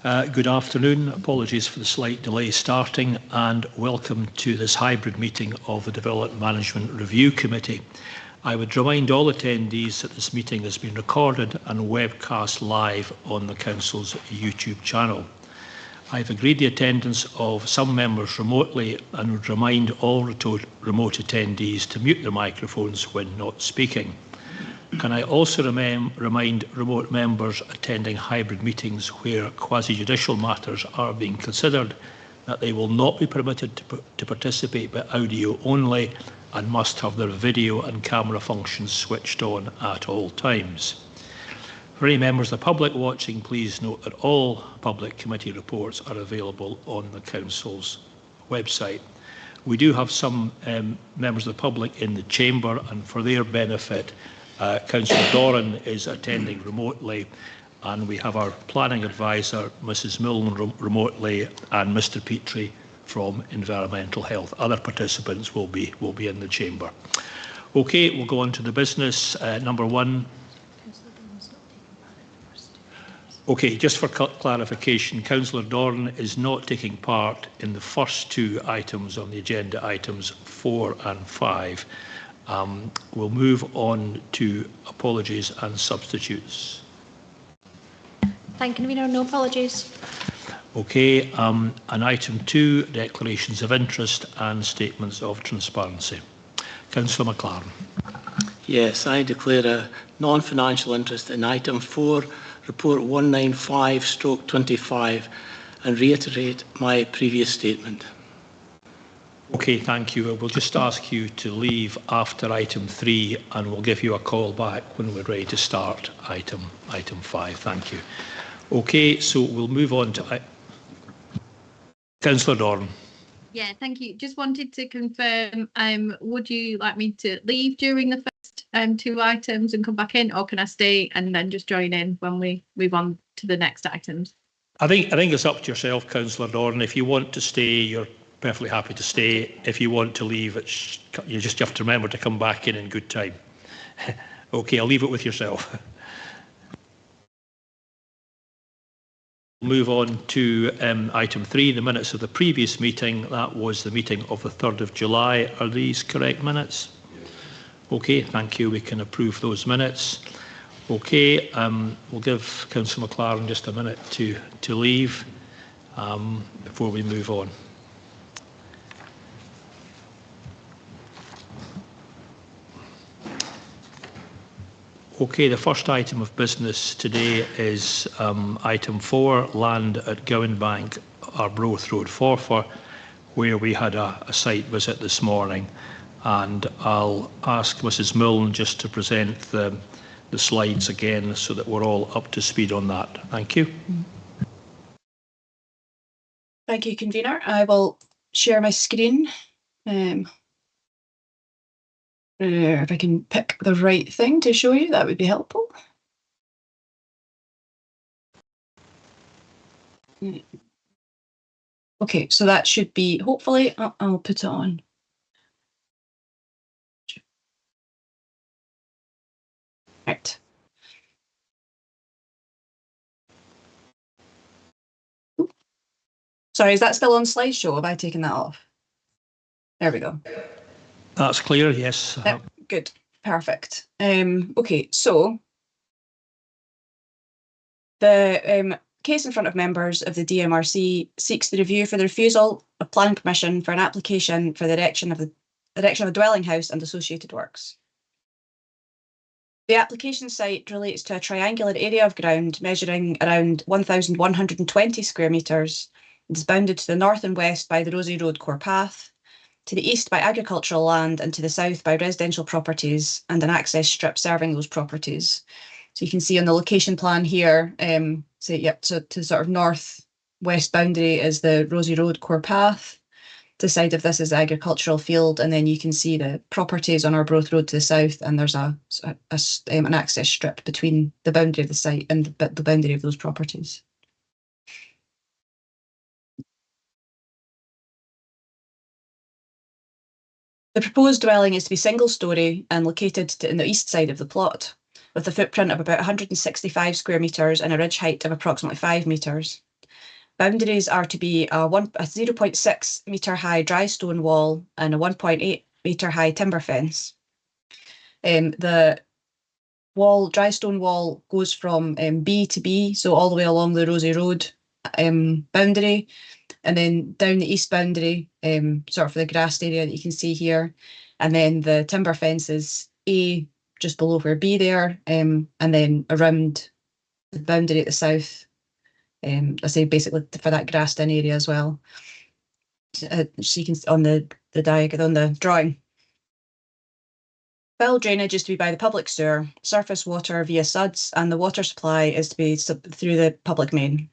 Good afternoon. Apologies for the slight delay starting, and welcome to this hybrid meeting of the Development Management Review Committee. I would remind all attendees that this meeting has been recorded and webcast live on the Council's YouTube channel. I have agreed the attendance of some members remotely and would remind all remote attendees to mute their microphones when not speaking. Can I also remind remote members attending hybrid meetings where quasi-judicial matters are being considered that they will not be permitted to participate by audio only and must have their video and camera functions switched on at all times. For any members of the public watching, please note that all public committee reports are available on the Council's website. We do have some members of the public in the chamber, and for their benefit, Councillor Doran is attending remotely, and we have our planning advisor, Mrs Milne, remotely, and Mr Petrie from Environmental Health. Other participants will be in the chamber. Okay, we'll go on to the business. Number one. Okay, just for clarification, Councillor Doran is not taking part in the first two items on the agenda, items 4 and 5. We'll move on to apologies and substitutes. Thank you, Convener. No apologies. Okay, and item 2, declarations of interest and statements of transparency. Councillor McLaren. Yes, I declare a non-financial interest in item 4, report 195/25, and reiterate my previous statement. Okay, thank you. We'll just ask you to leave after item 3, and we'll give you a call back when we're ready to start item 5. Thank you. Okay, so we'll move on to Councillor Doran. Yeah, thank you. Just wanted to confirm, would you like me to leave during the first 2 items and come back in, or can I stay and then just join in when we move on to the next items? I think it's up to yourself, Councillor Doran. If you want to stay, you're perfectly happy to stay. If you want to leave, you just have to remember to come back in good time. Okay, I'll leave it with yourself. Move on to item 3, the minutes of the previous meeting. That was the meeting of the 3rd of July. Are these correct minutes? Okay, thank you. We can approve those minutes. Okay, we'll give Councillor McLaren just a minute to leave before we move on. Okay, the first item of business today is item 4, land at Gowanbank, Arbroath Road, Forfar, where we had a site visit this morning. And I'll ask Mrs Milne just to present the slides again so that we're all up to speed on that. Thank you. Thank you, Convener. I will share my screen. If I can pick the right thing to show you, that would be helpful. Okay, so that should be, hopefully, I'll put it on. Right. Sorry, is that still on slideshow? Have I taken that off? There we go. That's clear, yes. Yep, good, perfect. Okay, so the case in front of members of the DMRC seeks the review for the refusal of planning permission for an application for the erection of a dwelling house and associated works. The application site relates to a triangular area of ground measuring around 1,120 square metres. It is bounded to the north and west by the Rosy Road core path, to the east by agricultural land, and to the south by residential properties and an access strip serving those properties. So you can see on the location plan here, so to sort of north-west boundary is the Rosy Road core path. The side of this is the agricultural field, and then you can see the properties on Arbroath Road to the south, and there's an access strip between the boundary of the site and the boundary of those properties. The proposed dwelling is to be single-storey and located in the east side of the plot, with a footprint of about 165 square metres and a ridge height of approximately 5 metres. Boundaries are to be a 0.6 metre high dry stone wall and a 1.8 metre high timber fence. The dry stone wall goes from B to B, so all the way along the Rosie Road boundary, and then down the east boundary, sort of the grassed area that you can see here. And then the timber fence is A, just below where B there, and then around the boundary at the south, I say basically for that grassed in area as well. So you can see on the diagram, on the drawing. Fill drainage is to be by the public sewer, surface water via SUDS, and the water supply is to be through the public main.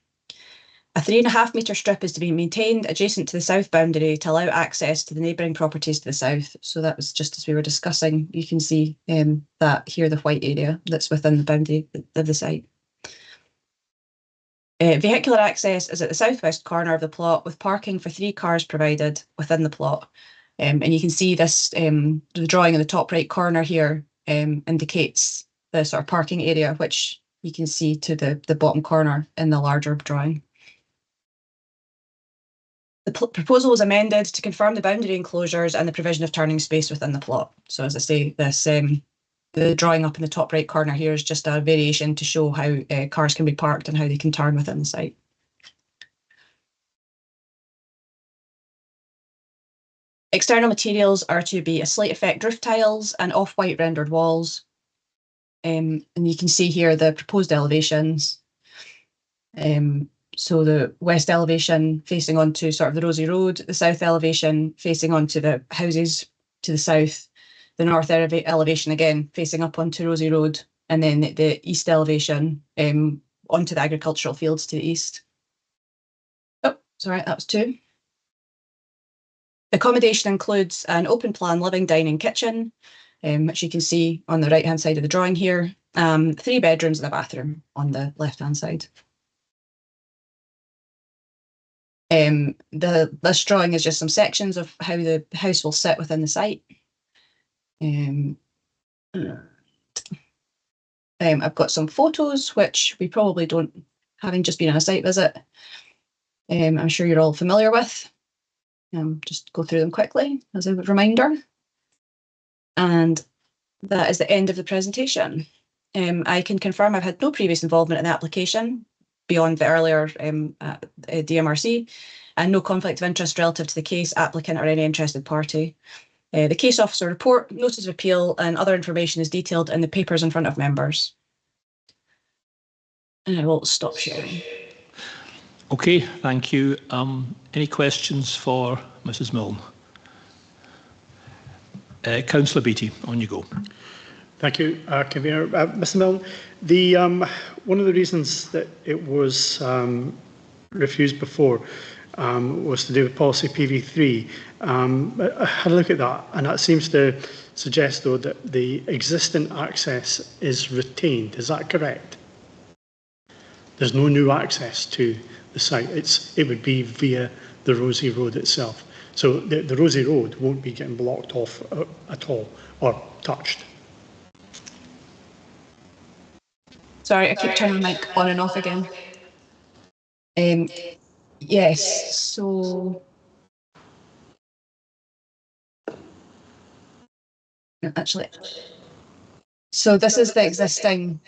A 3.5 metre strip is to be maintained adjacent to the south boundary to allow access to the neighbouring properties to the south. So that was just as we were discussing. You can see that here, the white area that's within the boundary of the site. Vehicular access is at the southwest corner of the plot, with parking for 3 cars provided within the plot. And you can see this, the drawing in the top right corner here indicates the sort of parking area, which you can see to the bottom corner in the larger drawing. The proposal was amended to confirm the boundary enclosures and the provision of turning space within the plot. So as I say, this the drawing up in the top right corner here is just a variation to show how cars can be parked and how they can turn within the site. External materials are to be a slate effect roof tiles and off-white rendered walls. And you can see here the proposed elevations. So the west elevation facing onto sort of the Rosie Road, the south elevation facing onto the houses to the south, the north elevation again facing up onto Rosie Road, and then the east elevation onto the agricultural fields to the east. Oh, sorry, that was 2. Accommodation includes an open plan living, dining, kitchen, which you can see on the right hand side of the drawing here, 3 bedrooms and a bathroom on the left hand side. This drawing is just some sections of how the house will sit within the site. I've got some photos, which we probably don't, having just been on a site visit, I'm sure you're all familiar with. Just go through them quickly as a reminder. And that is the end of the presentation. I can confirm I've had no previous involvement in the application beyond the earlier Dmrc, and no conflict of interest relative to the case, applicant, or any interested party. The case officer report, notice of appeal, and other information is detailed in the papers in front of members. And I will stop sharing. Okay, thank you. Any questions for Mrs. Milne? Councillor Beattie, on you go. Thank you, Convener. Mr. Milne, one of the reasons that it was refused before was to do with policy PV3. I had a look at that, and that seems to suggest, though, that the existing access is retained. Is that correct? There's no new access to the site. It would be via the Rosie Road itself. So the Rosie Road won't be getting blocked off at all or touched. Sorry, I keep turning the mic on and off again. Yes, so actually, so this is the existing.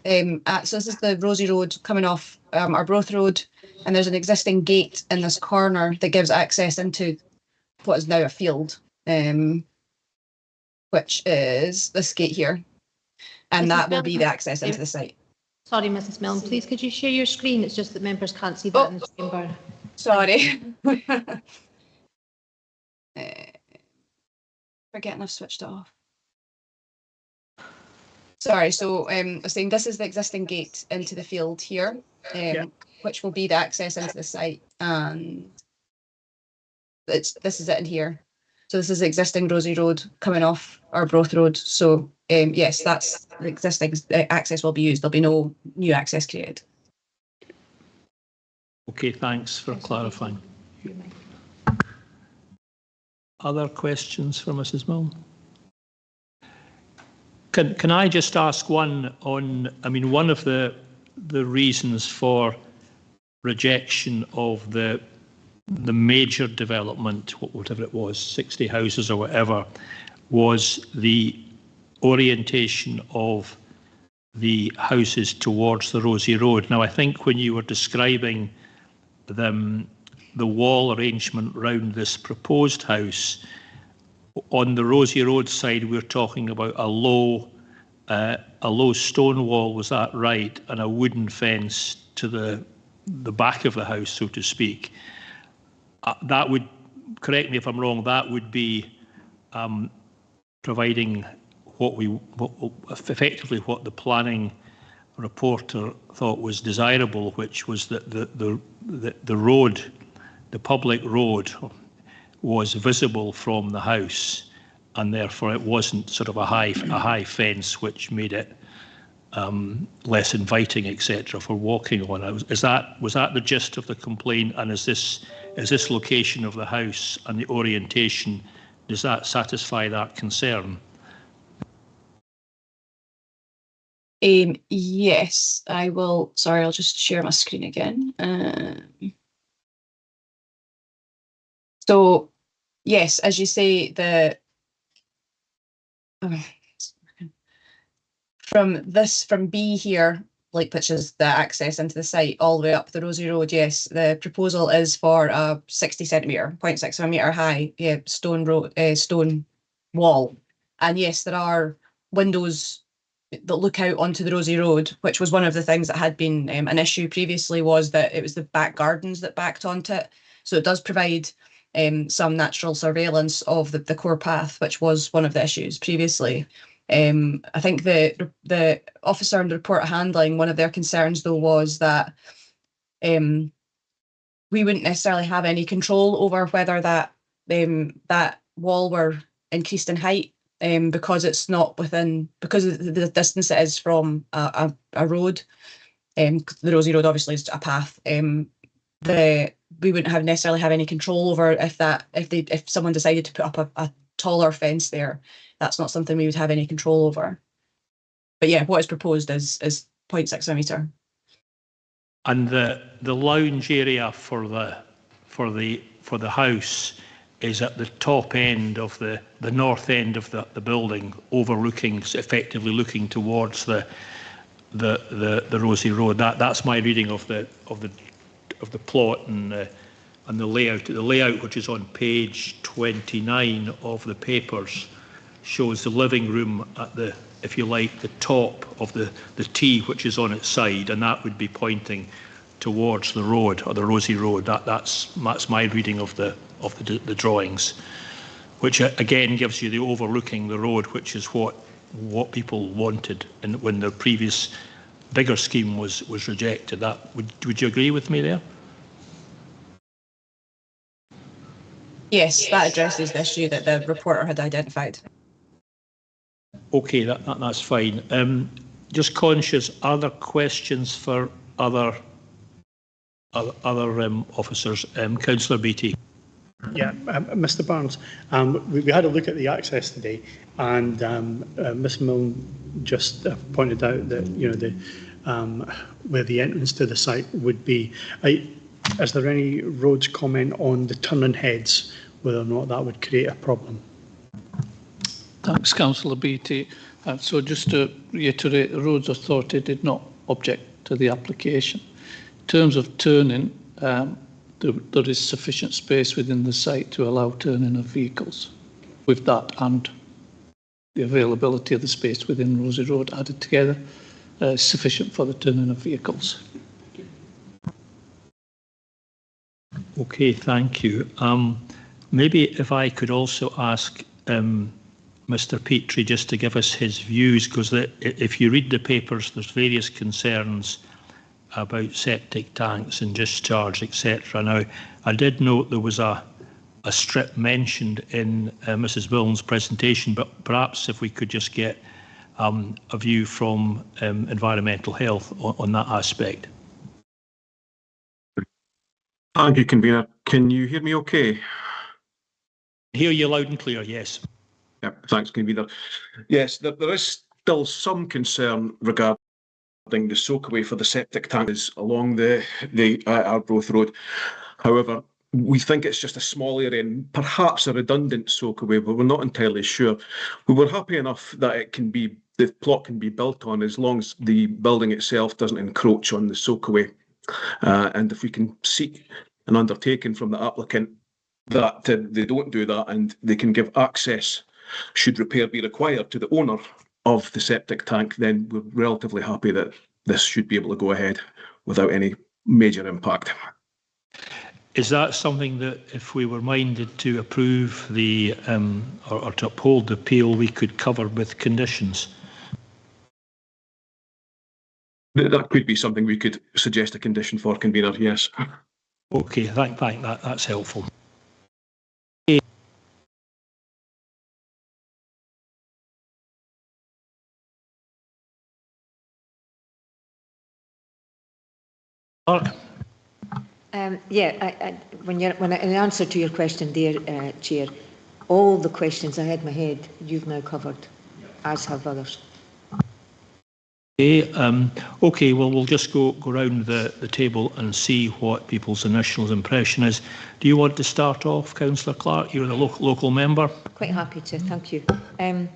So this is the Rosie Road coming off Arbroath Road, and there's an existing gate in this corner that gives access into what is now a field, which is this gate here, and that will be the access into the site. Sorry, Mrs. Milne, please could you share your screen? It's just that members can't see that in the chamber. Sorry. Forgetting I've switched it off. Sorry, so I was saying this is the existing gate into the field here, which will be the access into the site, and this is it in here. So this is the existing Rosie Road coming off Arbroath Road. So yes, that's the existing access will be used. There'll be no new access created. Okay, thanks for clarifying. Other questions for Mrs. Milne? Can I just ask one on, I mean, one of the reasons for rejection of the major development, whatever it was, 60 houses or whatever, was the orientation of the houses towards the Rosie Road. Now, I think when you were describing the wall arrangement round this proposed house, on the Rosie Road side, we're talking about a low stone wall, was that right, and a wooden fence to the back of the house, so to speak. That would, correct me if I'm wrong, that would be providing effectively what the planning reporter thought was desirable, which was that the road, the public road, was visible from the house, and therefore it wasn't sort of a high fence which made it less inviting, etc., for walking on. Was that the gist of the complaint? And is this location of the house and the orientation, does that satisfy that concern? Yes, I will. Sorry, I'll just share my screen again. So, yes, as you say, from B here, like which is the access into the site, all the way up the Rosie Road, yes, the proposal is for a 60 centimetre, 0.6 of a metre high, stone wall. And yes, there are windows that look out onto the Rosie Road, which was one of the things that had been an issue previously, was that it was the back gardens that backed onto it. So it does provide some natural surveillance of the core path, which was one of the issues previously. I think the officer in the report of handling, one of their concerns though was that we wouldn't necessarily have any control over whether that wall were increased in height, because it's not within, because of the distance it is from a road. The Rosie Road obviously is a path. We wouldn't necessarily have any control over if someone decided to put up a taller fence there. That's not something we would have any control over. But yeah, what is proposed is 0.6 of a metre. And the lounge area for the house is at the top end of the north end of the building, overlooking, effectively looking towards the Rosie Road. That's my reading of the plot and the layout. The layout, which is on page 29 of the papers, shows the living room at the, if you like, the top of the T, which is on its side, and that would be pointing towards the road, or the Rosie Road. That's my reading of the drawings, which again gives you the overlooking the road, which is what people wanted, and when the previous bigger scheme was rejected. That would you agree with me there? Yes, that addresses the issue that the reporter had identified. Okay, that's fine. Just conscious, are there questions for other officers? Councillor Beattie. Yeah, Mr. Barnes, we had a look at the access today, and Ms. Milne just pointed out that where the entrance to the site would be. Is there any roads comment on the turning heads, whether or not that would create a problem? Thanks, Councillor Beattie. So just to reiterate, the Roads Authority did not object to the application. In terms of turning, there is sufficient space within the site to allow turning of vehicles. With that and the availability of the space within Rosie Road added together, sufficient for the turning of vehicles. Okay, thank you. Maybe if I could also ask Mr. Petrie just to give us his views, because if you read the papers, there's various concerns about septic tanks and discharge, etc. Now, I did note there was a strip mentioned in Mrs. Milne's presentation, but perhaps if we could just get a view from environmental health on that aspect. Thank you, Convener. Can you hear me okay? Hear you loud and clear, yes. Yep, thanks, Convener. Yes, there is still some concern regarding the soakaway for the septic tank is along the Arbroath Road. However, we think it's just a small area and perhaps a redundant soakaway, but we're not entirely sure. We were happy enough that the plot can be built on as long as the building itself doesn't encroach on the soakaway. And if we can seek an undertaking from the applicant that they don't do that and they can give access, should repair be required, to the owner of the septic tank, then we're relatively happy that this should be able to go ahead without any major impact. Is that something that, if we were minded to approve the or to uphold the appeal, we could cover with conditions? That could be something we could suggest a condition for, convener, yes. Okay, that's helpful. Mark? In answer to your question there, Chair, all the questions I had in my head, you've now covered, as have others. Okay, well, we'll just go round the table and see what people's initial impression is. Do you want to start off, Councillor Clark? You're the local member. Quite happy to, thank you. I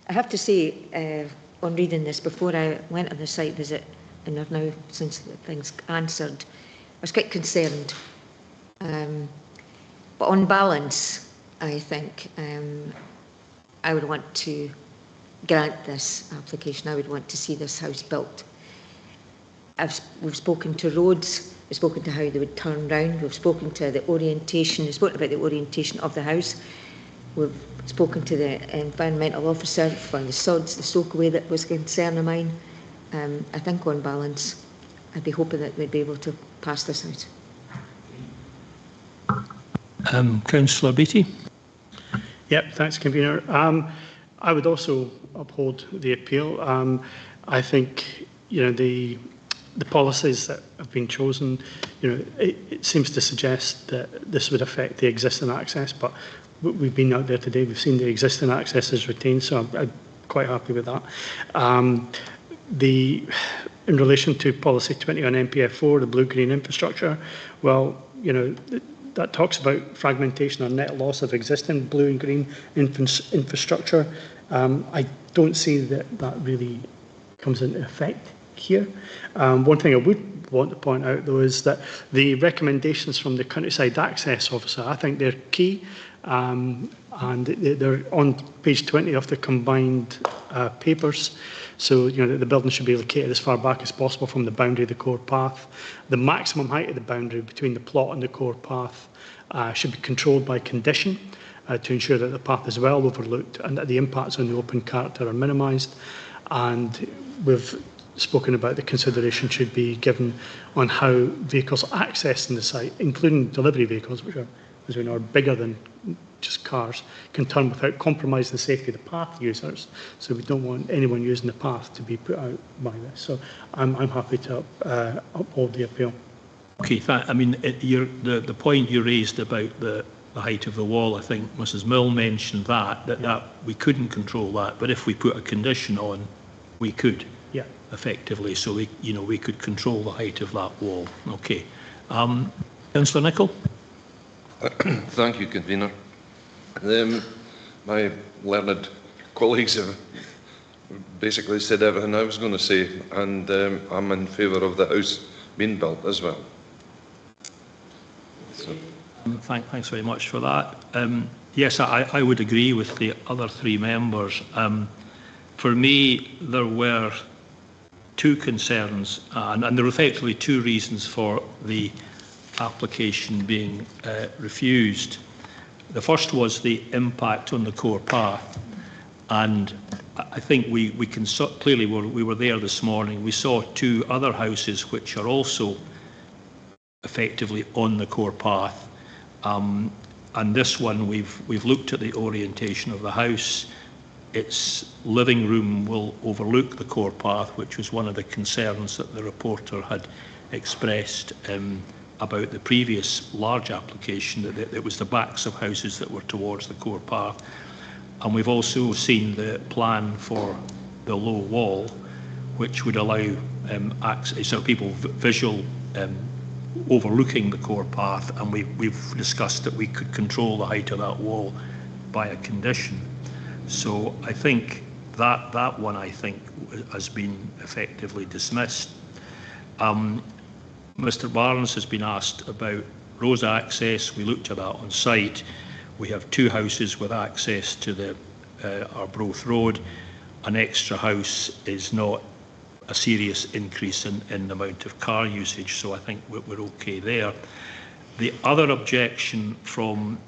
have to say, on reading this, before I went on the site visit, and I've now since things answered, I was quite concerned. But on balance, I think I would want to grant this application. I would want to see this house built. We've spoken to roads, we've spoken to how they would turn round, we've spoken to the orientation, we've spoken about the orientation of the house, we've spoken to the environmental officer for the sods, the soakaway that was a concern of mine. I think on balance, I'd be hoping that they'd be able to pass this out. Councillor Beattie? Yep, thanks, convener. I would also uphold the appeal. I think, the policies that have been chosen, it seems to suggest that this would affect the existing access, but we've been out there today, we've seen the existing access is retained, so I'm quite happy with that. In relation to policy 20 on NPF4, the blue-green infrastructure, well, that talks about fragmentation or net loss of existing blue and green infrastructure. I don't see that really comes into effect here. One thing I would want to point out, though, is that the recommendations from the Countryside Access Officer, I think they're key, and they're on page 20 of the combined papers. So, the building should be located as far back as possible from the boundary of the core path. The maximum height of the boundary between the plot and the core path should be controlled by condition to ensure that the path is well overlooked and that the impacts on the open character are minimised. And we've spoken about the consideration should be given on how vehicles accessing the site, including delivery vehicles, which are, as we know, are bigger than just cars, can turn without compromising the safety of the path users. So we don't want anyone using the path to be put out by this. So I'm happy to uphold the appeal. Okay, the point you raised about the height of the wall, I think Mrs. Mill mentioned that we couldn't control that, but if we put a condition on, we could. Yeah. Effectively, so we could control the height of that wall. Okay, Councillor Nicholl. Thank you, convener. My learned colleagues have basically said everything I was going to say, and I'm in favour of the house being built as well. So. Thanks very much for that. Yes, I would agree with the other three members. For me, there were two concerns, and there were effectively two reasons for the application being refused. The first was the impact on the core path, and I think we can clearly, we were there this morning, we saw two other houses which are also effectively on the core path, and this one we've looked at the orientation of the house. Its living room will overlook the core path, which was one of the concerns that the reporter had expressed about the previous large application, that it was the backs of houses that were towards the core path. And we've also seen the plan for the low wall, which would allow so people visual overlooking the core path, and we've discussed that we could control the height of that wall by a condition. So I think that one, I think, has been effectively dismissed. Mr Barnes has been asked about road access. We looked at that on site. We have 2 houses with access to the Arbroath Road. An extra house is not a serious increase in the amount of car usage, so I think we're okay there. The other objection from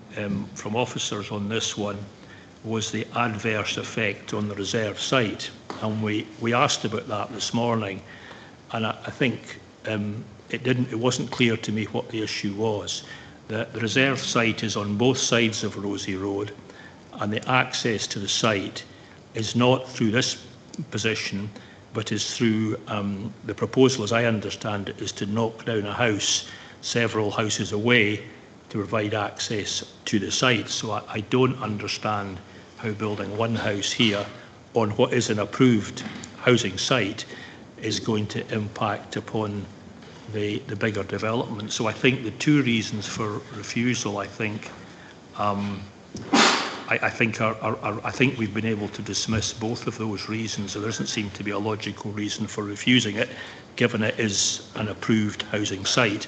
officers on this one was the adverse effect on the reserve site, and we asked about that this morning, and I think it wasn't clear to me what the issue was. The reserve site is on both sides of Rosie Road, and the access to the site is not through this position, but is through the proposal, as I understand it, is to knock down a house several houses away to provide access to the site. So I don't understand how building one house here on what is an approved housing site is going to impact upon the bigger development. So I think the 2 reasons for refusal, I think we've been able to dismiss both of those reasons. There doesn't seem to be a logical reason for refusing it, given it is an approved housing site.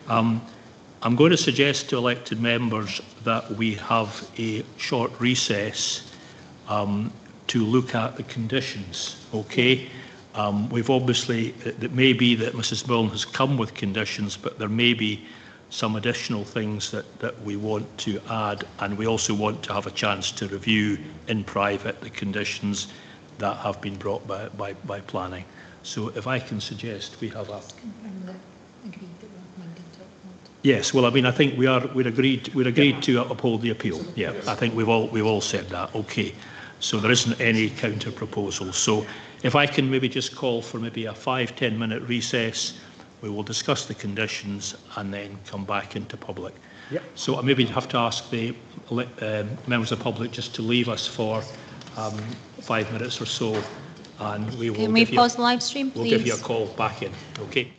I'm going to suggest to elected members that we have a short recess to look at the conditions, okay? We've obviously, it may be that Mrs Milne has come with conditions, but there may be some additional things that we want to add, and we also want to have a chance to review in private the conditions that have been brought by planning. So if I can suggest we have a... Yes, well, I mean, I think we're agreed to uphold the appeal. Yeah, I think we've all said that. Okay, so there isn't any counter proposal. So if I can maybe just call for maybe a 5-10 minute recess, we will discuss the conditions and then come back into public. Yep. So I maybe have to ask the members of the public just to leave us for 5 minutes or so, and we will. Can we pause the live stream, please? We'll give you a call back in. Okay.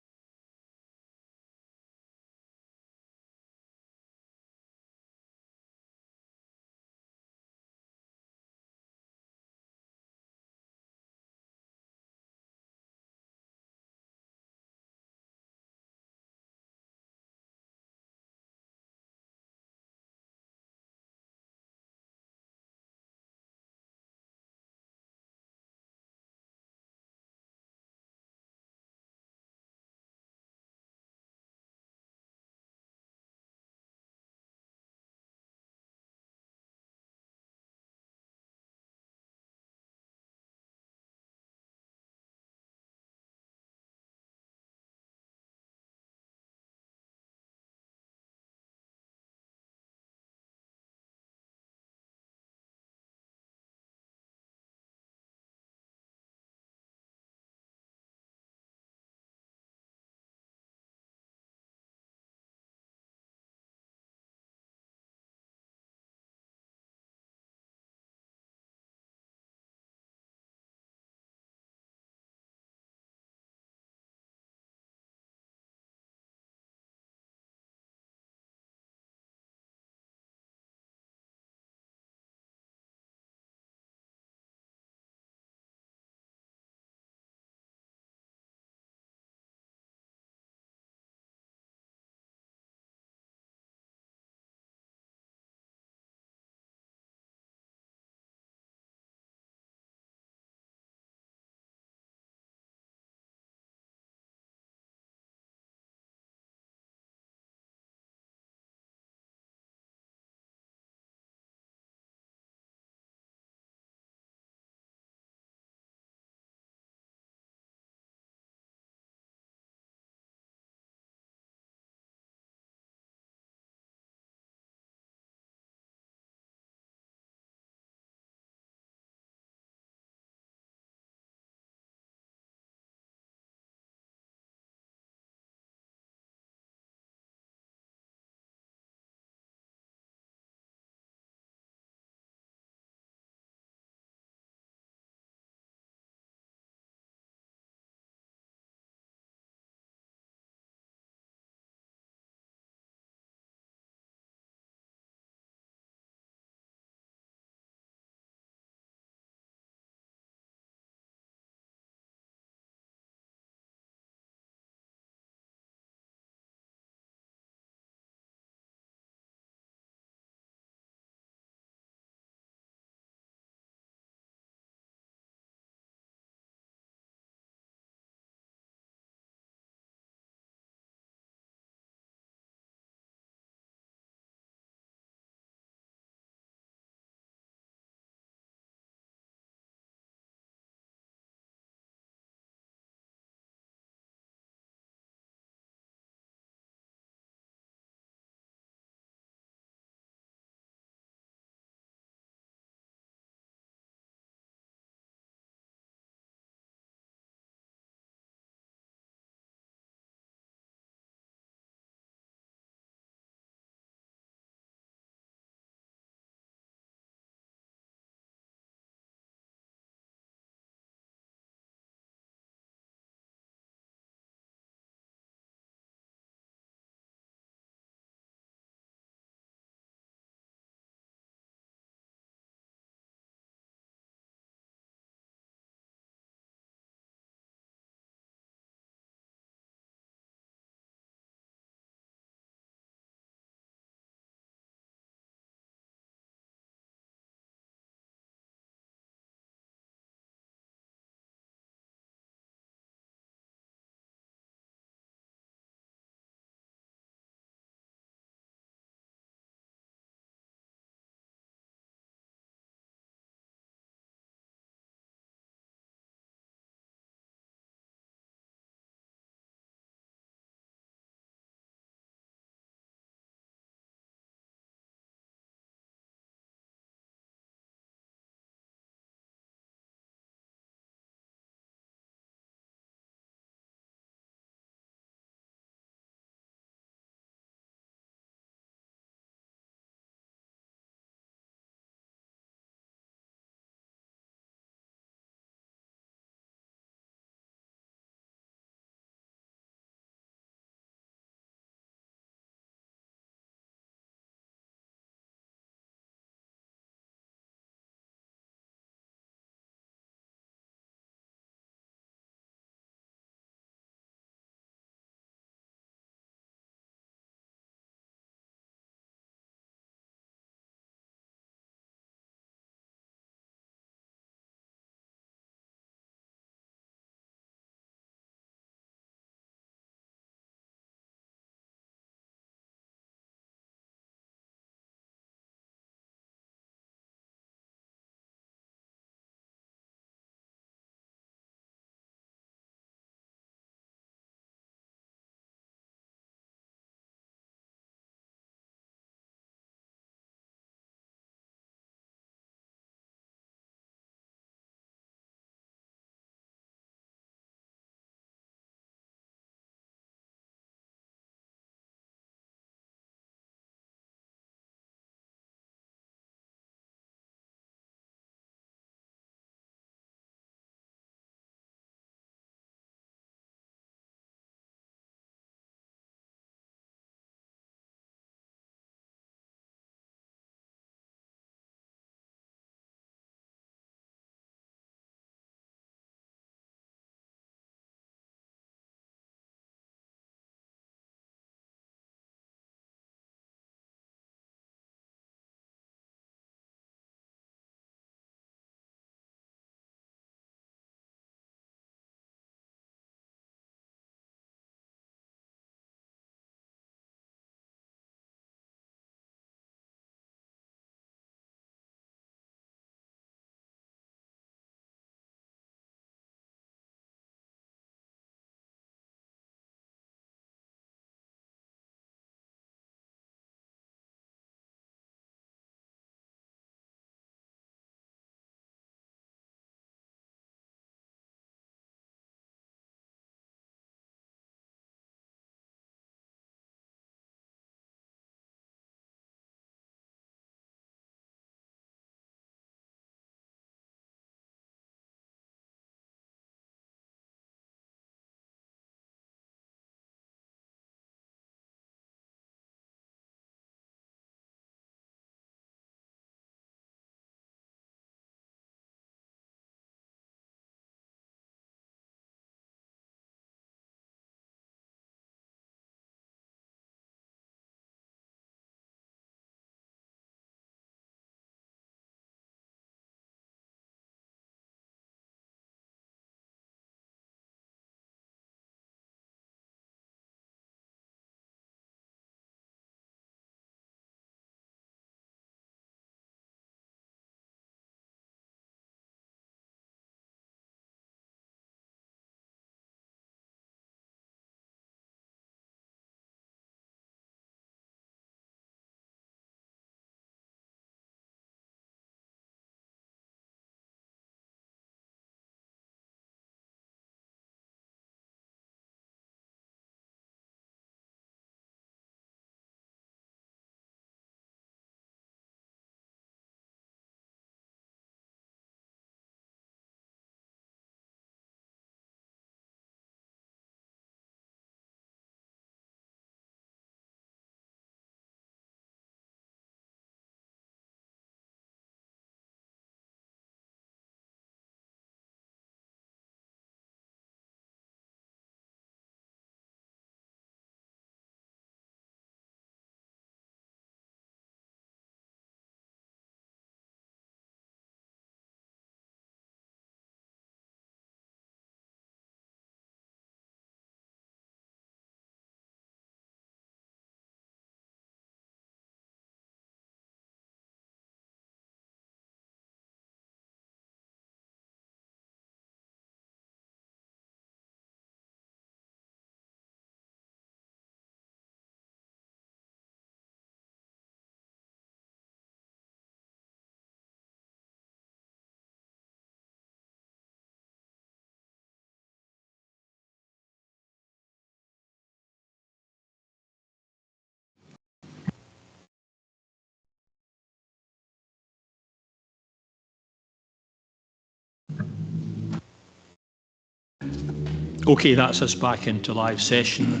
Okay, that's us back into live session.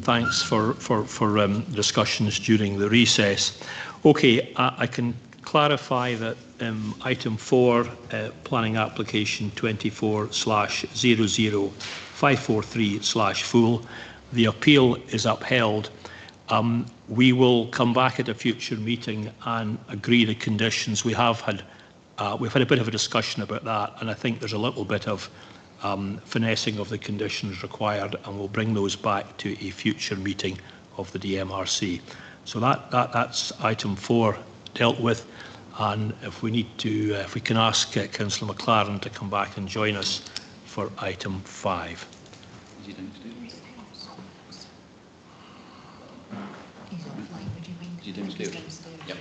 Thanks for discussions during the recess. Okay, I can clarify that item 4, planning application 24/00543/full, the appeal is upheld. We will come back at a future meeting and agree the conditions. We've had a bit of a discussion about that, and I think there's a little bit of finessing of the conditions required, and we'll bring those back to a future meeting of the DMRC. So that's item 4 dealt with, and if we need to, if we can ask Councillor McLaren to come back and join us for item 5. Yep.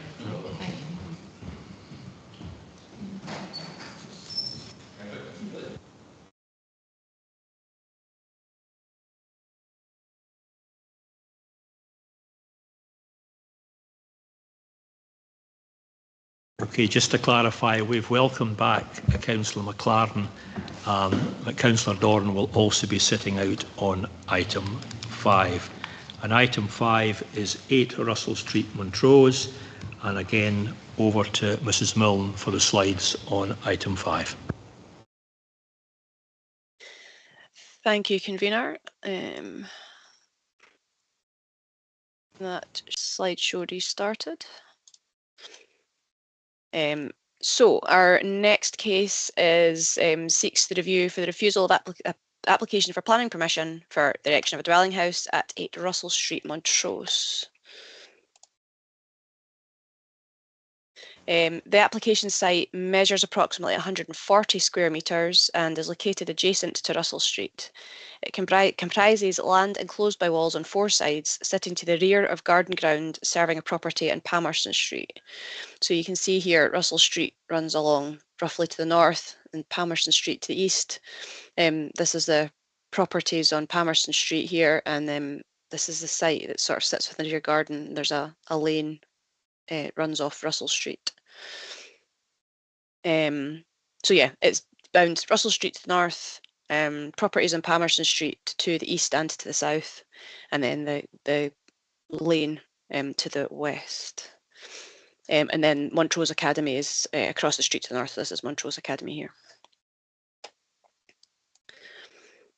Okay, just to clarify, we've welcomed back Councillor McLaren. Councillor Doran will also be sitting out on item 5. And item 5 is 8 Russell Street, Montrose. And again, over to Mrs Milne for the slides on item 5. Thank you, Convener. That slideshow restarted. So our next case is seeks the review for the refusal of application for planning permission for the erection of a dwelling house at 8 Russell Street, Montrose. The application site measures approximately 140 square metres and is located adjacent to Russell Street. It comprises land enclosed by walls on 4 sides, sitting to the rear of garden ground serving a property on Palmerston Street. So you can see here Russell Street runs along roughly to the north and Palmerston Street to the east. This is the properties on Palmerston Street here, and this is the site that sort of sits within your garden. There's a lane runs off Russell Street. So yeah, it's bound Russell Street to the north, properties on Palmerston Street to the east and to the south, and then the lane to the west. And then Montrose Academy is across the street to the north. This is Montrose Academy here.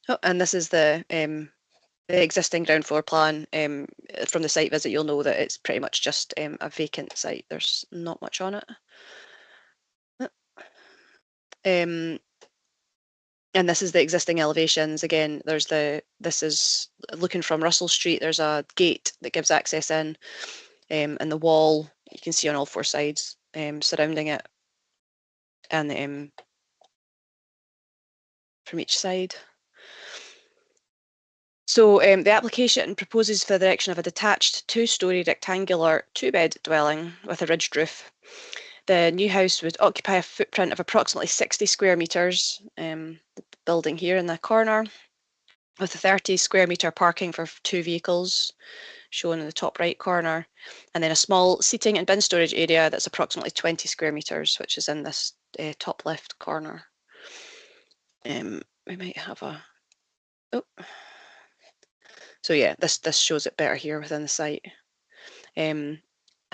Oh, and this is the existing ground floor plan. From the site visit, you'll know that it's pretty much just a vacant site. There's not much on it. And this is the existing elevations. Again, this is looking from Russell Street. There's a gate that gives access in, and the wall you can see on all 4 sides surrounding it, and from each side. So the application proposes for the erection of a detached 2-storey rectangular 2-bed dwelling with a ridged roof. The new house would occupy a footprint of approximately 60 square metres, the building here in the corner, with a 30 square metre parking for 2 vehicles, shown in the top right corner, and then a small seating and bin storage area that's approximately 20 square metres, which is in this top left corner. We might have a... Oh. So yeah, this shows it better here within the site. An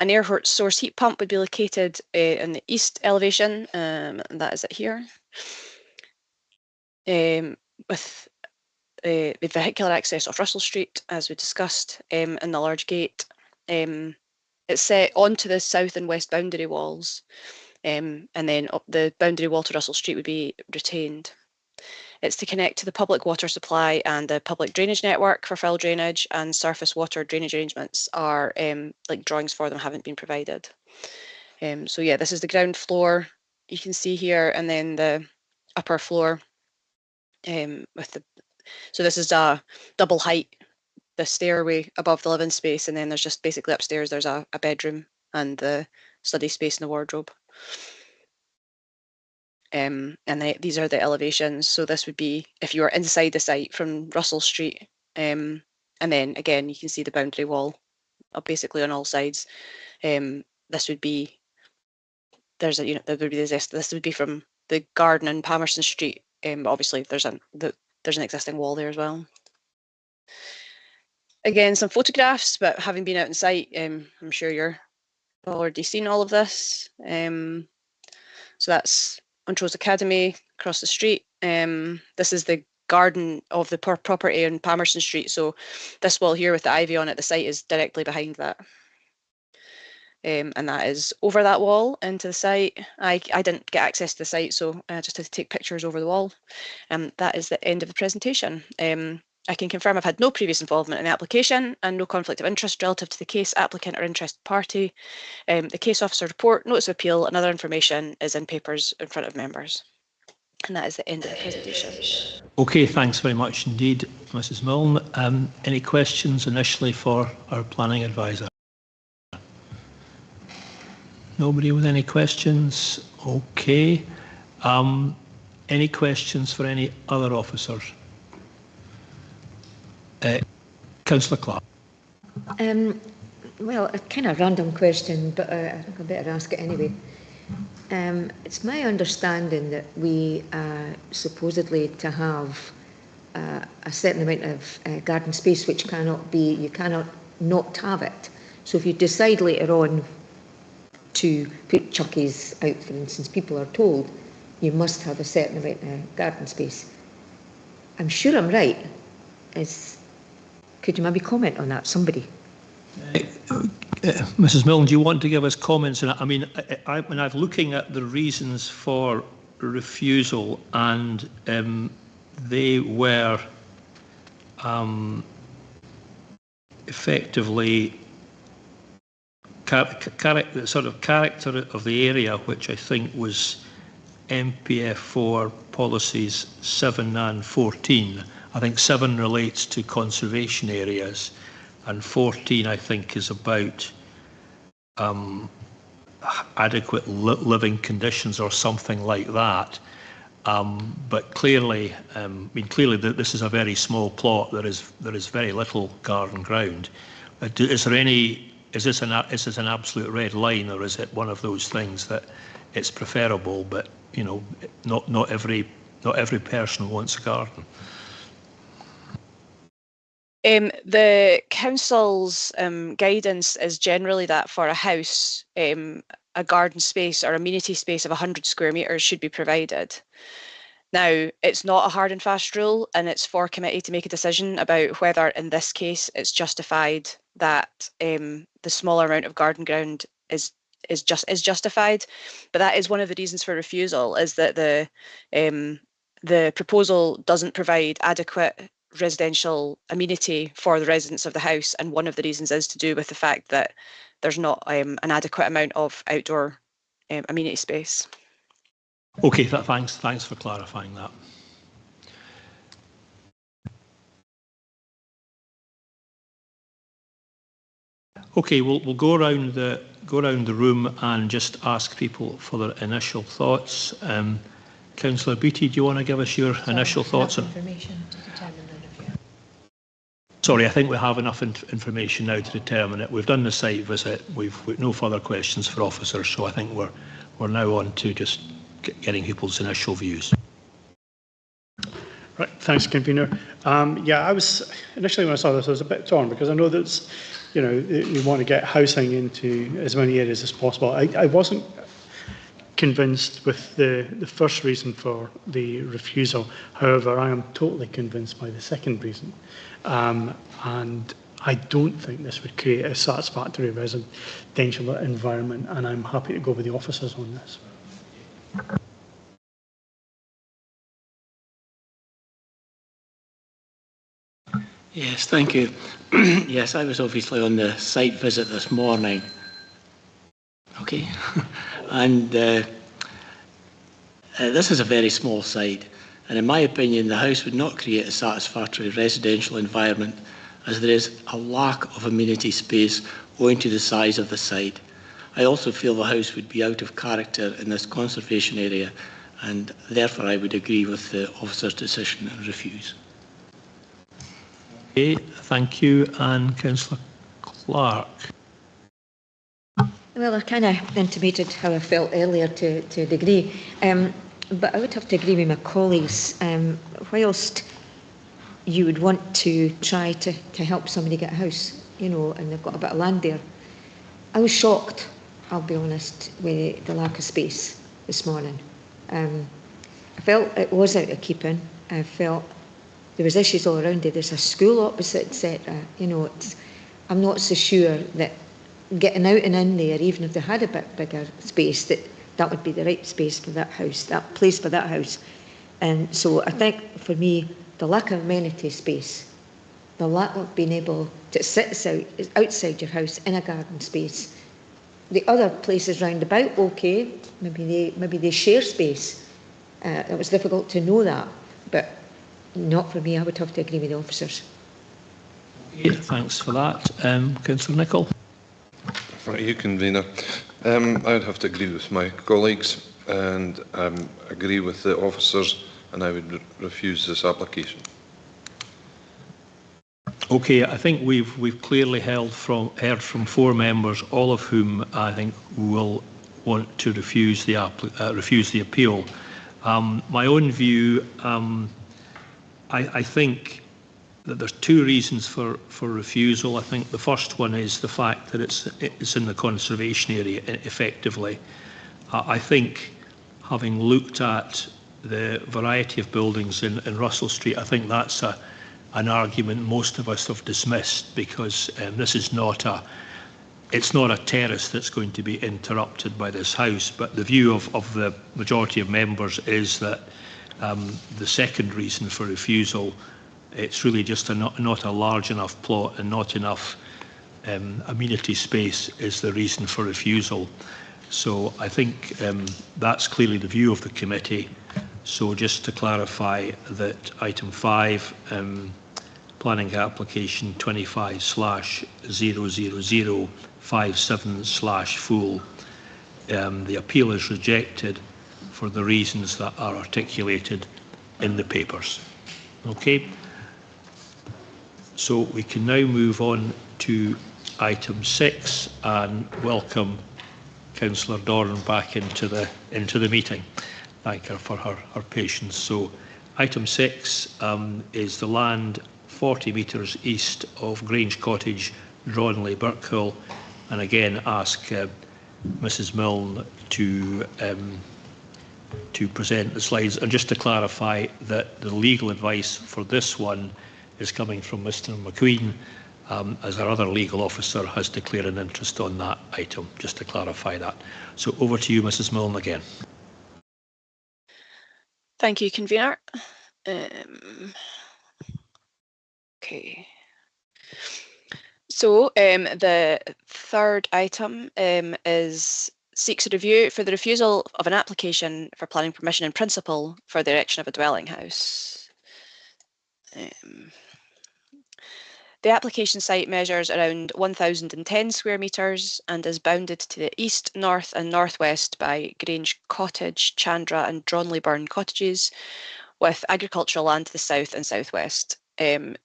air source heat pump would be located in the east elevation, and that is it here. With the vehicular access off Russell Street, as we discussed, and the large gate. It's set onto the south and west boundary walls, and then up the boundary wall to Russell Street would be retained. It's to connect to the public water supply and the public drainage network for fill drainage, and surface water drainage arrangements are, like drawings for them haven't been provided. So yeah, this is the ground floor you can see here, and then the upper floor with the, so this is a double height, the stairway above the living space, and then there's just basically upstairs there's a bedroom and the study space and the wardrobe. And these are the elevations. So this would be if you are inside the site from Russell Street, and then again you can see the boundary wall basically on all sides. This would be, there's a, there would be this would be from the garden in Palmerston Street. Obviously there's the there's an existing wall there as well. Again, some photographs, but having been out on site, I'm sure you're already seen all of this. So that's Montrose Academy across the street. This is the garden of the property on Palmerston Street. So this wall here with the ivy on it, the site is directly behind that. And that is over that wall into the site. I didn't get access to the site, so I just had to take pictures over the wall. That is the end of the presentation. I can confirm I've had no previous involvement in the application and no conflict of interest relative to the case, applicant or interested party. The case officer report, notice of appeal and other information is in papers in front of members. And that is the end of the presentation. Okay, thanks very much indeed, Mrs Milne. Any questions initially for our planning advisor? Nobody with any questions? Okay. Any questions for any other officers? Councillor Clark. Well, a kind of random question, but I think I better ask it anyway. It's my understanding that we are supposedly to have a certain amount of garden space which cannot be, you cannot not have it. So if you decide later on to put chuckies out, for instance, people are told you must have a certain amount of garden space. I'm sure I'm right. Could you maybe comment on that, somebody? Mrs Milne, do you want to give us comments on it? I mean, when I'm looking at the reasons for refusal, and they were effectively sort of character of the area, which I think was MPF4 policies 7 and 14. I think 7 relates to conservation areas, and 14 I think is about adequate living conditions or something like that. But clearly, clearly this is a very small plot. There is very little garden ground. Is there any? Is this an absolute red line, or is it one of those things that it's preferable, but you know, not every person wants a garden? The council's guidance is generally that for a house, a garden space or amenity space of 100 square metres should be provided. Now, it's not a hard and fast rule, and it's for committee to make a decision about whether, in this case, it's justified that the smaller amount of garden ground is justified. But that is one of the reasons for refusal, is that the proposal doesn't provide adequate residential amenity for the residents of the house, and one of the reasons is to do with the fact that there's not an adequate amount of outdoor amenity space. Okay, thanks for clarifying that. Okay, we'll go around the room and just ask people for their initial thoughts. Councillor Beattie, do you want to give us your initial thoughts on information to determine the review? Sorry, I think we have enough information now to determine it. We've done the site visit. We've no further questions for officers, so I think we're now on to just getting people's initial views. Right, thanks, convener. Yeah, I was initially, when I saw this, I was a bit torn, because I know that you want to get housing into as many areas as possible. I wasn't convinced with the first reason for the refusal. However, I am totally convinced by the second reason, and I don't think this would create a satisfactory residential environment, and I'm happy to go with the officers on this. Yes, thank you. Yes, I was obviously on the site visit this morning. Okay. And this is a very small site, and in my opinion, the house would not create a satisfactory residential environment, as there is a lack of amenity space owing to the size of the site. I also feel the house would be out of character in this conservation area, and therefore I would agree with the officer's decision and refuse. Okay, thank you. And Councillor Clark. Well, I kind of intimated how I felt earlier to a degree, but I would have to agree with my colleagues. Whilst you would want to try to help somebody get a house, you know, and they've got a bit of land there. I was shocked, I'll be honest, with the lack of space this morning. I felt it was out of keeping. I felt there was issues all around it. There's a school opposite, etc. You know, I'm not so sure that getting out and in there, even if they had a bit bigger space, that would be the right space for that house, that place for that house. And so I think for me, the lack of amenity space, the lack of being able to sit outside your house in a garden space. The other places round about, okay, maybe they share space. It was difficult to know that, but not for me. I would have to agree with the officers. Okay, thanks for that. Councillor Nicholl. Thank you, Convener. I would have to agree with my colleagues and agree with the officers, and I would refuse this application. Okay, I think we've clearly heard from 4 members, all of whom I think will want to refuse the appeal. My own view, I think that there's 2 reasons for refusal. I think the first one is the fact that it's in the conservation area effectively. I think, having looked at the variety of buildings in Russell Street, I think that's an argument most of us have dismissed, because this is it's not a terrace that's going to be interrupted by this house. But the view of the majority of members is that the second reason for refusal, it's really just not a large enough plot and not enough amenity space is the reason for refusal. So I think that's clearly the view of the committee. So just to clarify that item 5, planning application 25/00057/full, the appeal is rejected for the reasons that are articulated in the papers. Okay. So we can now move on to item 6 and welcome Councillor Doran back into the meeting. Thank her for her patience. So item 6 is the land 40 metres east of Grange Cottage, Dronley, Birkhill, and again ask Mrs Milne to present the slides. And just to clarify that the legal advice for this one is coming from Mr McQueen, as our other legal officer has declared an interest on that item, just to clarify that. So over to you, Mrs Milne, again. Thank you, Convener. Okay. So the third item seeks a review for the refusal of an application for planning permission in principle for the erection of a dwelling house. The application site measures around 1,010 square metres and is bounded to the east, north and northwest by Grange Cottage, Chandra and Dronleyburn cottages, with agricultural land to the south and southwest.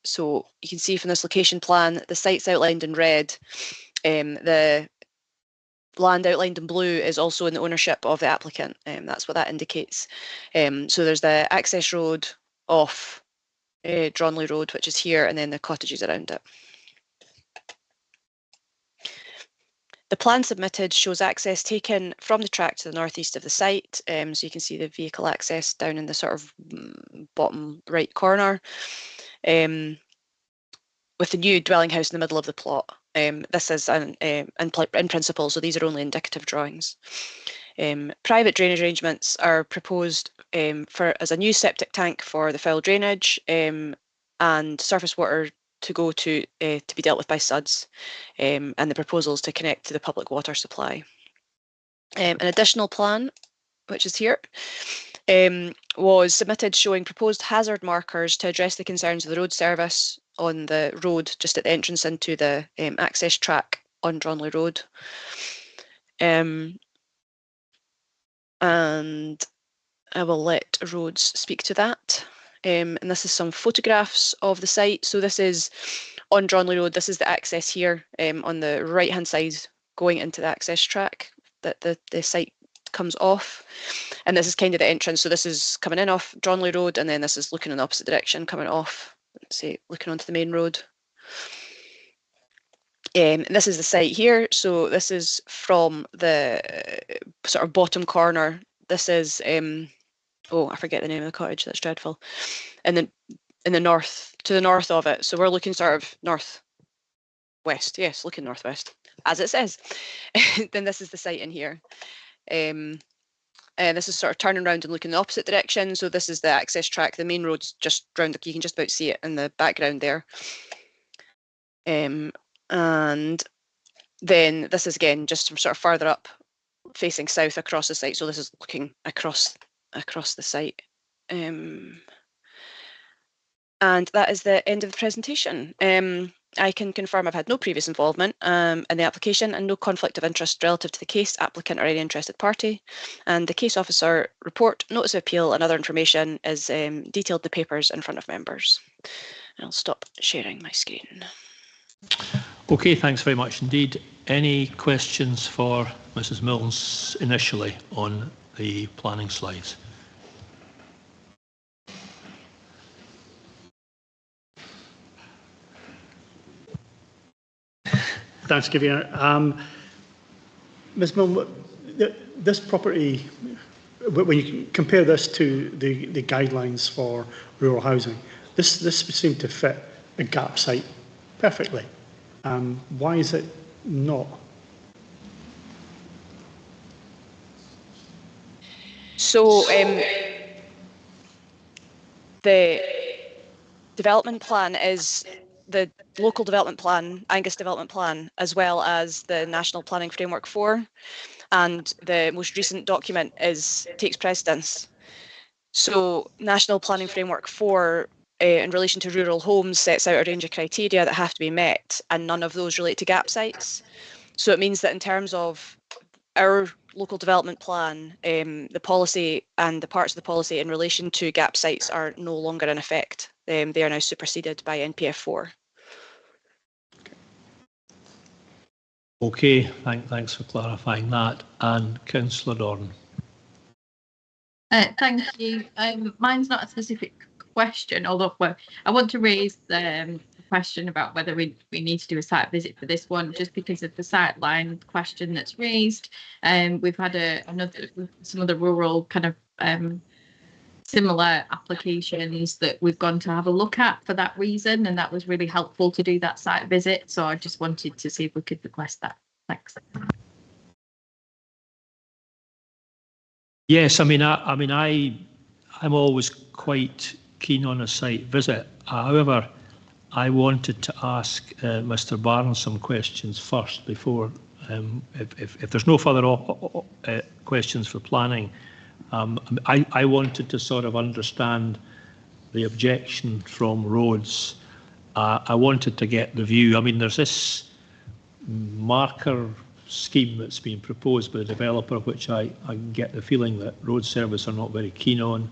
So you can see from this location plan, the site's outlined in red. The land outlined in blue is also in the ownership of the applicant. That's what that indicates. So there's the access road off Dronley Road, which is here, and then the cottages around it. The plan submitted shows access taken from the track to the northeast of the site. So you can see the vehicle access down in the sort of bottom right corner, with the new dwelling house in the middle of the plot. This is in principle, so these are only indicative drawings. Private drainage arrangements are proposed as a new septic tank for the foul drainage, and surface water to go to be dealt with by SUDS, and the proposals to connect to the public water supply. An additional plan, which is here, was submitted showing proposed hazard markers to address the concerns of the road service on the road just at the entrance into the access track on Dronley Road. And I will let Rhodes speak to that. And this is some photographs of the site. So this is on Dronley Road. This is the access here on the right hand side going into the access track that the site comes off. And this is kind of the entrance. So this is coming in off Dronley Road, and then this is looking in the opposite direction coming off let's say, looking onto the main road. And this is the site here. So this is from the sort of bottom corner. This is, oh, I forget the name of the cottage. That's dreadful. And then in the north, to the north of it. So we're looking sort of northwest. Yes, looking northwest, as it says. Then this is the site in here. And this is sort of turning around and looking the opposite direction. So this is the access track. The main road's just round. You can just about see it in the background there. And then this is again just from sort of further up, facing south across the site. So this is looking across the site. And that is the end of the presentation. I can confirm I've had no previous involvement in the application and no conflict of interest relative to the case, applicant or any interested party. And the case officer report, notice of appeal and other information is detailed in the papers in front of members. I'll stop sharing my screen. Okay, thanks very much indeed. Any questions for Mrs Milnes initially on the planning slides? Thanks, Convener. Ms Milne, this property, when you compare this to the guidelines for rural housing, this would seem to fit a gap site perfectly. Why is it not? So the development plan is the local development plan, Angus development plan, as well as the National Planning Framework 4, and the most recent document takes precedence. So National Planning Framework 4 in relation to rural homes sets out a range of criteria that have to be met, and none of those relate to gap sites. So it means that in terms of our local development plan, the policy and the parts of the policy in relation to gap sites are no longer in effect. They are now superseded by NPF 4. Okay, thanks for clarifying that. And Councillor Dorn. Thank you. Mine's not a specific question, although I want to raise the question about whether we need to do a site visit for this one, just because of the sightline question that's raised. We've had some other rural kind of similar applications that we've gone to have a look at for that reason, and that was really helpful to do that site visit. So I just wanted to see if we could request that. Thanks. Yes, I'm always quite keen on a site visit. However, I wanted to ask Mr Barnes some questions first before, if there's no further questions for planning, I wanted to sort of understand the objection from roads. I wanted to get the view. I mean, there's this marker scheme that's been proposed by the developer, which I get the feeling that road service are not very keen on.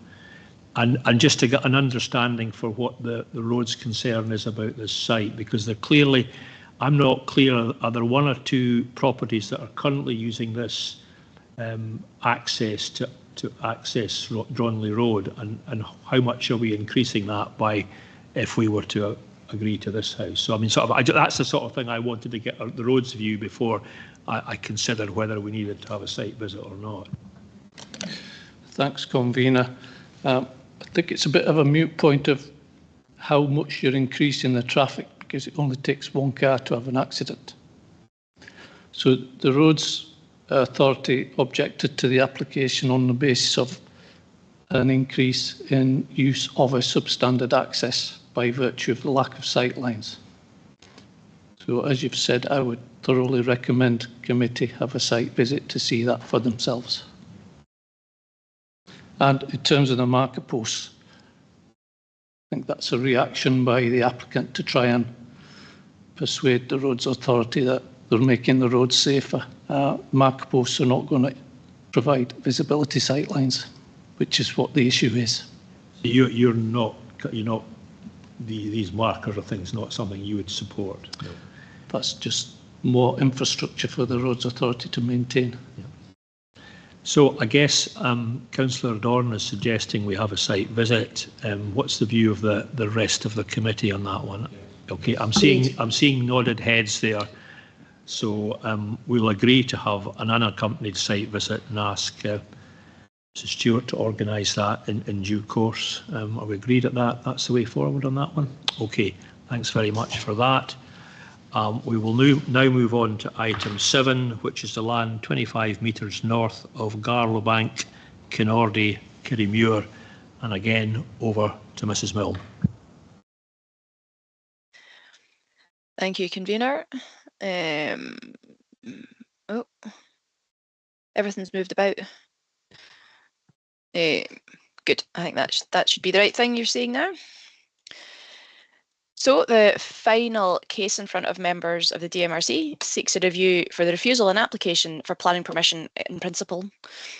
And just to get an understanding for what the road's concern is about this site, because they're clearly, I'm not clear, are there one or two properties that are currently using this access to access Dronley Road, and how much are we increasing that by if we were to agree to this house? So I mean, that's the sort of thing I wanted to get the roads view before I considered whether we needed to have a site visit or not. Thanks, Convener. I think it's a bit of a moot point of how much you're increasing the traffic, because it only takes one car to have an accident. So the Roads Authority objected to the application on the basis of an increase in use of a substandard access by virtue of the lack of sight lines. So as you've said, I would thoroughly recommend committee have a site visit to see that for themselves. And in terms of the marker posts, I think that's a reaction by the applicant to try and persuade the Roads Authority that they're making the roads safer. Marker posts are not going to provide visibility sight lines, which is what the issue is. You're not these markers or things not something you would support? No. That's just more infrastructure for the Roads Authority to maintain. So I guess Councillor Dorn is suggesting we have a site visit. What's the view of the rest of the committee on that one? Okay, I'm seeing nodded heads there. So we'll agree to have an unaccompanied site visit and ask Mrs Stewart to organise that in due course. Are we agreed at that? That's the way forward on that one? Okay, thanks very much for that. We will now move on to item 7, which is the land 25 metres north of Garlowbank, Kinnordy, Kirriemuir, and again over to Mrs Milne. Thank you, convener. Oh, everything's moved about. Good. I think that should be the right thing you're seeing now. So the final case in front of members of the DMRC seeks a review for the refusal and application for planning permission in principle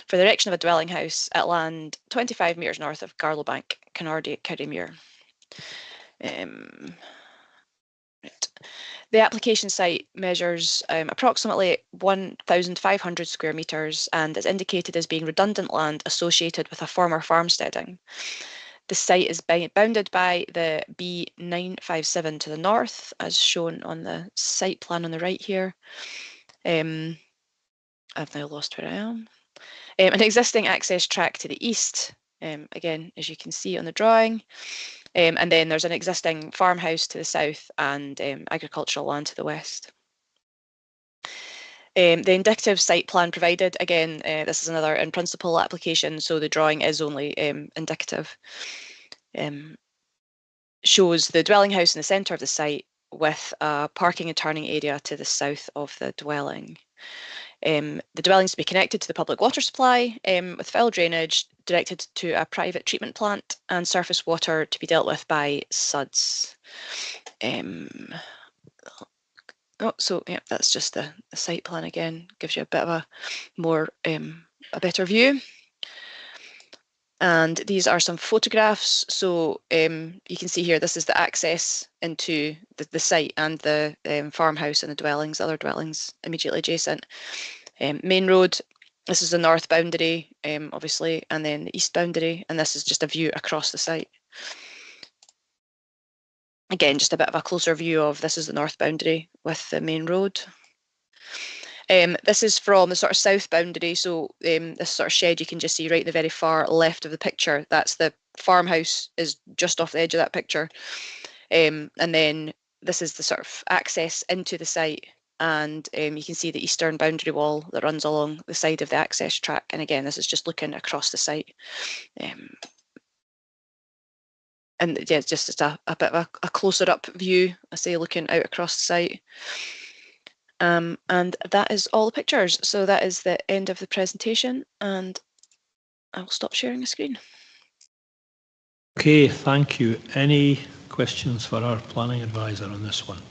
for the erection of a dwelling house at land 25 metres north of Garlowbank, Kinnordy, Kirriemuir. Right. The application site measures approximately 1,500 square metres and is indicated as being redundant land associated with a former farmsteading. The site is bounded by the B957 to the north, as shown on the site plan on the right here. I've now lost where I am. An existing access track to the east, again, as you can see on the drawing. And then there's an existing farmhouse to the south and agricultural land to the west. The indicative site plan provided, again, this is another in principle application, so the drawing is only indicative. Shows the dwelling house in the centre of the site with a parking and turning area to the south of the dwelling. The dwellings to be connected to the public water supply with foul drainage directed to a private treatment plant and surface water to be dealt with by SUDS. So yeah, that's just the site plan again, gives you a bit of a more, a better view. And these are some photographs. So you can see here, this is the access into the site and the farmhouse and the dwellings, other dwellings immediately adjacent. Main road, this is the north boundary, obviously, and then the east boundary, and this is just a view across the site. Again, just a bit of a closer view of this is the north boundary with the main road. This is from the sort of south boundary, so this sort of shed you can just see right in the very far left of the picture. That's the farmhouse, is just off the edge of that picture. And then this is the sort of access into the site, and you can see the eastern boundary wall that runs along the side of the access track. And again, this is just looking across the site. And yeah, it's just a bit of a closer up view, I say, looking out across the site. And that is all the pictures. So that is the end of the presentation, and I'll stop sharing the screen. Okay, thank you. Any questions for our planning advisor on this one?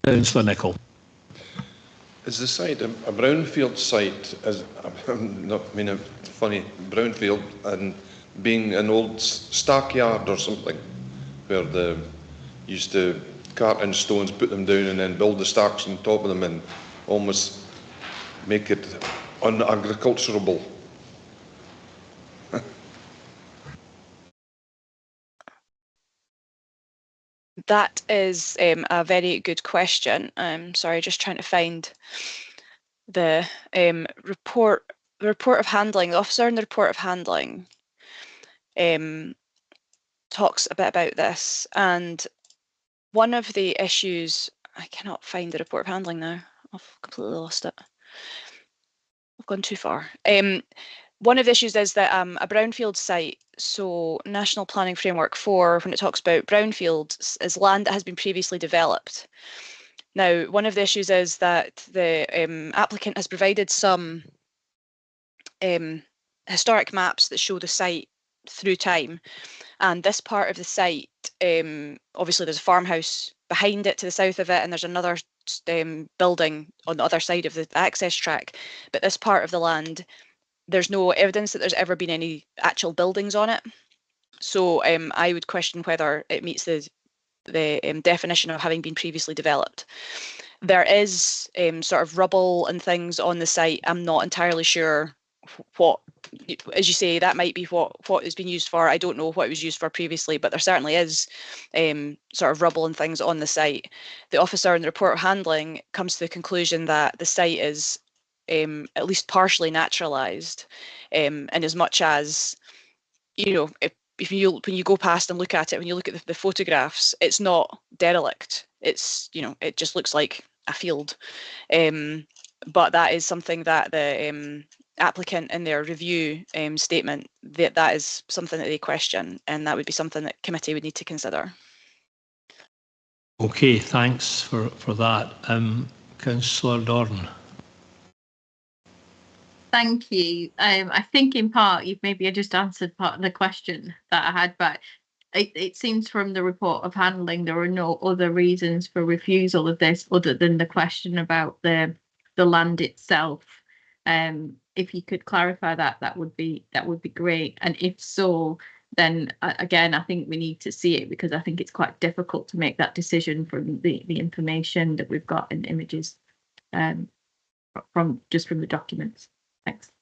Councillor Nicholl. Is the site a brownfield site? As I'm not mean a funny brownfield, and being an old stackyard or something, where they used to cart in stones, put them down, and then build the stacks on top of them, and almost make it unagriculturable. That is a very good question. I'm sorry, just trying to find the report. The report of handling, the officer in the report of handling talks a bit about this, and one of the issues, I cannot find the report of handling now. I've completely lost it. I've gone too far. One of the issues is that a brownfield site, so National Planning Framework 4, when it talks about brownfields, is land that has been previously developed. Now, one of the issues is that the applicant has provided some historic maps that show the site through time, and this part of the site, obviously there's a farmhouse behind it to the south of it, and there's another building on the other side of the access track, but this part of the land, there's no evidence that there's ever been any actual buildings on it. So I would question whether it meets the definition of having been previously developed. There is sort of rubble and things on the site. I'm not entirely sure what, as you say, that might be what it's been used for. I don't know what it was used for previously, but there certainly is sort of rubble and things on the site. The officer in the report of handling comes to the conclusion that the site is at least partially naturalised, and as much as, you know, when you go past and look at it, when you look at the photographs, it's not derelict. It's, you know, it just looks like a field. But that is something that the applicant in their review statement, that is something that they question, and that would be something that committee would need to consider. Okay, thanks for that. Councillor Dorn. Thank you. I think in part you've maybe just answered part of the question that I had, but it seems from the report of handling there are no other reasons for refusal of this other than the question about the land itself. If you could clarify that would be great. And if so, then again, I think we need to see it, because I think it's quite difficult to make that decision from the information that we've got in images, from the documents. Thanks.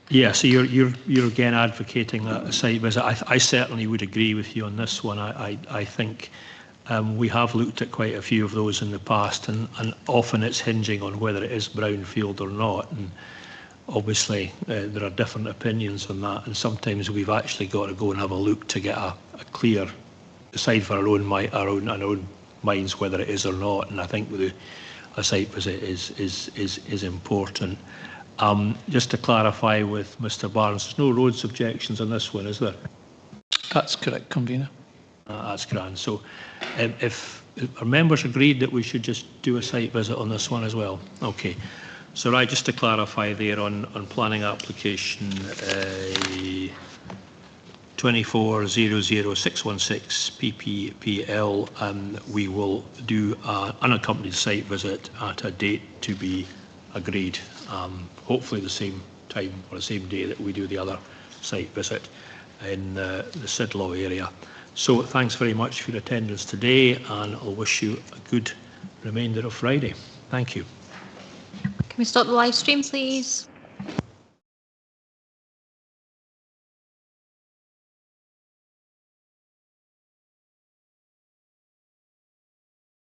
Yeah, so you're again advocating a site visit. I certainly would agree with you on this one. I think we have looked at quite a few of those in the past, and often it's hinging on whether it is brownfield or not. And obviously there are different opinions on that, and sometimes we've actually got to go and have a look to get a clear decide for our own minds whether it is or not. And I think a site visit is important. Just to clarify with Mr. Barnes, there's no roads objections on this one, is there? That's correct, Convener. That's grand. So if our members agreed that we should just do a site visit on this one as well? Okay. So right, just to clarify there on planning application 2400616 PPPL, we will do an unaccompanied site visit at a date to be agreed. Hopefully the same time or the same day that we do the other site visit in the Sidlaw area. So thanks very much for your attendance today, and I'll wish you a good remainder of Friday. Thank you. Can we stop the live stream, please?